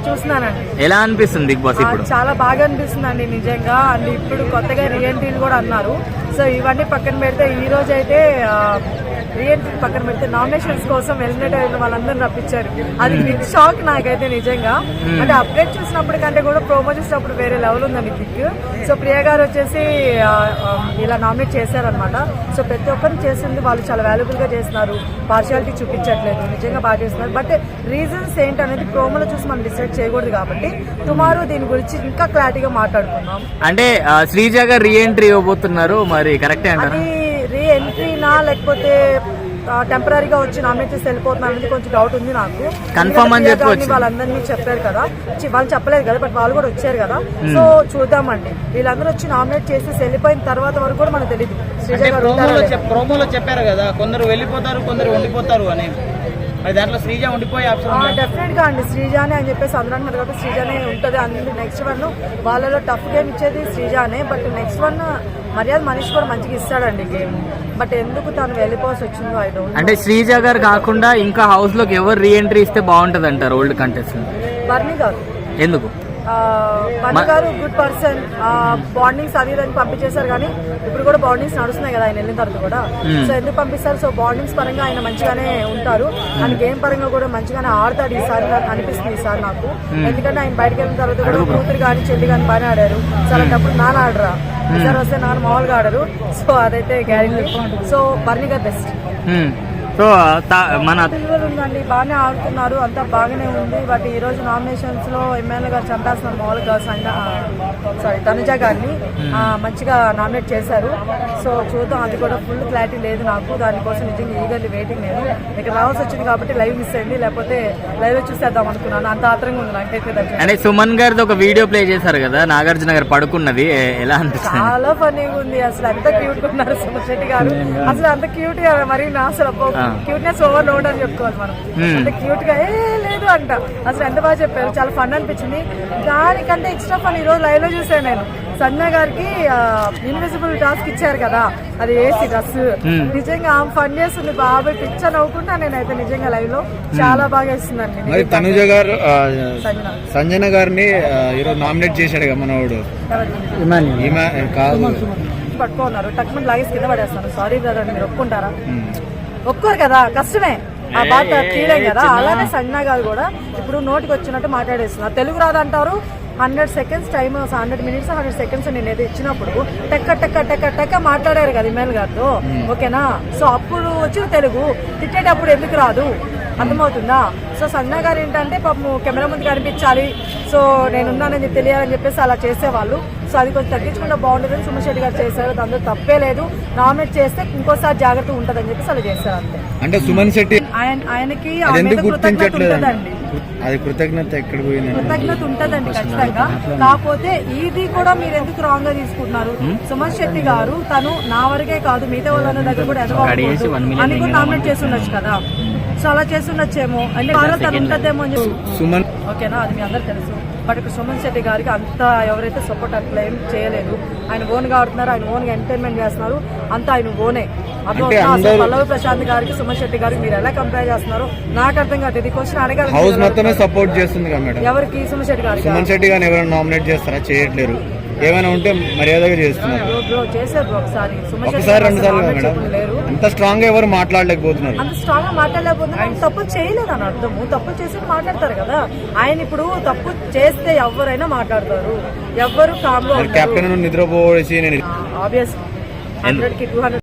చూస్తున్నానండి. ఎలా అనిపిస్తుంది బిగ్ బాస్ ఇప్పుడు? చాలా బాగా అనిపిస్తుంది అండి నిజంగా. అండ్ ఇప్పుడు కొత్తగా రీఎంట్రీలు కూడా అన్నారు. సో ఇవన్నీ పక్కన పెడితే ఈ రోజు అయితే రీఎంట్రీ పక్కన పెడితే నామినేషన్స్ కోసం ఎలిమినేట్ అయిన వాళ్ళందరినీ రప్పించారు. అది బిగ్ షాక్ నాకైతే నిజంగా. అంటే అప్డేట్ చూసినప్పటికంటే కూడా ప్రోమో చూసినప్పుడు వేరే లెవెల్ ఉందండి బిగ్. సో ప్రియా గారు వచ్చేసి ఇలా నామినేట్ చేశారనమాట. సో ప్రతి ఒక్కరిని చేసింది వాళ్ళు చాలా వాల్యుబుల్ గా చేస్తున్నారు, పార్షియాలిటీ చూపించట్లేదు, నిజంగా బాగా చేస్తున్నారు. బట్ రీజన్స్ ఏంటనేది ప్రోమోలో చూసి మనం డిసైడ్ చేయకూడదు కాబట్టి టుమారో దీని గురించి ఇంకా క్లారిటీగా మాట్లాడుకుందాం. అంటే శ్రీజ గారు రీఎంట్రీ ఇవ్వబోతున్నారు, మరి కరెక్టే అంటారా? రీ ఎంట్రీనా లేకపోతే టెంపరీగా వచ్చి నామినేట్ చేసి వెళ్ళిపోతున్నారు అనేది కొంచెం డౌట్ ఉంది నాకు. కన్ఫర్మ్ అని చెప్పి వాళ్ళందరినీ చెప్పారు కదా, వాళ్ళు చెప్పలేదు కదా, బట్ వాళ్ళు కూడా వచ్చారు కదా. సో చూద్దామండి, వీళ్ళందరూ వచ్చి నామినేట్ చేసి వెళ్ళిపోయిన తర్వాత వరకు కూడా మనకు తెలియదు. ప్రోమోలో చెప్పారు కదా, కొందరు వెళ్ళిపోతారు కొందరు ఉండిపోతారు అని. దాంట్లో శ్రీజ ఉండిపోయే ఆప్షన్ డెఫినెట్ గా అండి. శ్రీజానే అని చెప్పేసి అందరూ అంటున్నారు కాబట్టి శ్రీజానే ఉంటుంది. అందులో నెక్స్ట్ వన్ వాళ్ళలో టఫ్ గేమ్ ఇచ్చేది శ్రీజానే. బట్ నెక్స్ట్ వన్ మర్యాద మనిషి కూడా మంచిగా ఇస్తాడండి గేమ్. బట్ ఎందుకు తను వెళ్ళిపోవాల్సి వచ్చిందో ఐ డోంట్. అంటే శ్రీజ గారు కాకుండా ఇంకా హౌస్ లోకి ఎవరు రీఎంట్రీ ఇస్తే బాగుంటది అంటారు ఓల్డ్ కంటెస్టెంట్? బర్నీ గారు. ఎందుకు? బర్నీ గారు గుడ్ పర్సన్, బాండింగ్స్ అది అని పంపించేశారు. కానీ ఇప్పుడు కూడా బాండింగ్స్ నడుస్తున్నాయి కదా ఆయన వెళ్ళిన తర్వాత కూడా. సో ఎందుకు పంపిస్తారు? సో బాండింగ్స్ పరంగా ఆయన మంచిగానే ఉంటారు, ఆయన గేమ్ పరంగా కూడా మంచిగానే ఆడతాడు ఈసారి అనిపిస్తుంది ఈసారి నాకు. ఎందుకంటే ఆయన బయటకు వెళ్ళిన తర్వాత కూడా కూతురు కానీ చెల్లి కానీ బాగానే ఆడారు. సో అలాంటప్పుడు నాన్న ఆడరా, ఈసారి వస్తే నాన్న మామూలుగా ఆడరు. సో అదైతే గ్యారెంటీ. సో బర్నీ గారు బెస్ట్. సో మన ఉందండి, బాగానే ఆడుతున్నారు, అంతా బాగానే ఉంది. బట్ ఈ రోజు నామినేషన్స్ లో ఎమ్మెల్యే గారు చంపేస్తున్నారు మామూలుగా తనుజ గారిని మంచిగా నామినేట్ చేశారు. సో చూద్దాం, అది కూడా ఫుల్ క్లారిటీ లేదు నాకు. దానికోసం నిజంగా ఈగర్లీ వెయిటింగ్. నేను ఇక్కడ రావాల్సి వచ్చింది కాబట్టి లైవ్ మిస్ అయింది, లేకపోతే లైవ్ చూసేద్దాం అనుకున్నాను. అంత ఆత్రంగా ఉంది నాకైతే. అంటే సుమన్ గారిది ఒక వీడియో ప్లే చేశారు కదా, నాగార్జున గారు పడుకున్నది, ఎలా అనిపిస్తుంది? చాలా ఫన్నీగా ఉంది. అసలు ఎంత క్యూట్ గా ఉన్నారు సుమన్ శెట్టి గారు. అసలు అంత క్యూట్ గా మరి నా అసలు క్యూట్నెస్ ఓవర్ లోడ్ అని చెప్పుకోవాలి మనం. అంత క్యూట్ గా లేదు అంట. అసలు ఎంత బాగా చెప్పారు, చాలా ఫన్ అనిపించింది. దానికంటే ఎక్స్ట్రా ఫన్ ఈ రోజు లైవ్ లో చూసాను నేను. సంజన గారికి ఇన్విజిబుల్ టాస్క్ ఇచ్చారు కదా, అది వేసి డ్రెస్ నిజంగా ఫన్ చేస్తుంది. బాబాయ్ పిక్చర్ నవ్వుకుంటా నేనైతే నిజంగా లైవ్ లో. చాలా బాగా వేస్తుందండి. తనుజ గారు సంజన గారిని ఈరోజు నామినేట్ చేశాడు మనోడు పట్టుకున్నారు, టక్మన్ లాగేసి కింద పడేస్తాను. సారీ బ్రదర్, మీరు ఒప్పుకుంటారా? ఒప్పుకోరు కదా, కష్టమే ఆ బాధ తీయలేం కదా. అలానే సంజన గారు కూడా ఇప్పుడు నోటికి వచ్చినట్టు మాట్లాడేస్తున్నారు. Telugu రాదంటారు. 100 seconds time, 100 minutes 100 seconds నేను ఏదో ఇచ్చినప్పుడు టెక్క టెక్క టెక్క టెక్క మాట్లాడారు కదా ఇమెయిల్ గారితో, ఓకేనా? సో అప్పుడు వచ్చిన తెలుగు తిట్టేటప్పుడు ఎందుకు రాదు, అర్థమవుతుందా? సో సంజన గారు ఏంటంటే పాపం కెమెరా ముందు కనిపించాలి, సో నేనున్నానని తెలియాలని చెప్పేసి అలా చేసేవాళ్ళు. సో అది కొంచెం తగ్గించుకుంటే బాగుంటుందని సుమన్ శెట్టి గారు చేశారు. దాంట్లో తప్పే లేదు. నామినేట్ చేస్తే ఇంకోసారి జాగ్రత్త ఉంటుందని చెప్పేసి అలా చేశారు అంతే. అంటే సుమన్ శెట్టి ఆయనకి కృతజ్ఞత ఉంటుందండి. అది కృతజ్ఞత ఎక్కడ పోయింది? కృతజ్ఞత ఉంటదండి ఖచ్చితంగా. కాకపోతే ఇది కూడా మీరు ఎందుకు రాంగ్ గా తీసుకుంటున్నారు? సుమన్ శెట్టి గారు తను నా వరకే కాదు మిగతా వాళ్ళ దగ్గర కూడా ఎదగకూడదు అని కూడా నామినేట్ చేసి ఉండొచ్చు కదా. సో అలా చేసి ఉండొచ్చేమో, అంటే తను ఉంటదేమో అని సుమన్, ఓకేనా? అది మీ అందరు తెలుసు. బట్ ఇక్కడ సుమన్ శెట్టి గారికి అంత ఎవరైతే సపోర్ట్ అట్లా ఏం చేయలేదు. ఆయన ఓన్ గా ఆడుతున్నారు, ఆయన ఓన్ గా ఎంటర్టైన్మెంట్ చేస్తున్నారు, అంతా ఆయన ఓనే. అర్థం పల్లవి ప్రశాంత్ గారికి సుమన్ శెట్టి గారికి మీరు ఎలా కంపేర్ చేస్తున్నారు నాకు అర్థం కాదు. ఇది క్వశ్చన్ అడగాలి. హౌస్ మొత్తమే సపోర్ట్ చేస్తుంది కదా మేడం. ఎవరికి? సుమన్ శెట్టి గారికి. సుమన్ శెట్టి గారిని ఎవరైనా నామినేట్ చేస్తారా? చేయట్లేరు. ఏమైనా ఉంటే మర్యాదగా చేస్తున్నారు. చేశారు ఒకసారి, ఒకసారి 2 సార్లు మేడం. అంత స్ట్రాంగ్ గా ఎవరు మాట్లాడలేకపోతున్నారు. అంత స్ట్రాంగ్ గా మాట్లాడలేకపోతున్నారు. తప్పు చేయలేదు అని అర్థము. తప్పు చేసి మాట్లాడతారు కదా. ఆయన ఇప్పుడు తప్పు చేస్తే ఎవరైనా మాట్లాడతారు, ఎవరు కామ్ లో. Captain నిద్రపోసి obvious 100కి 200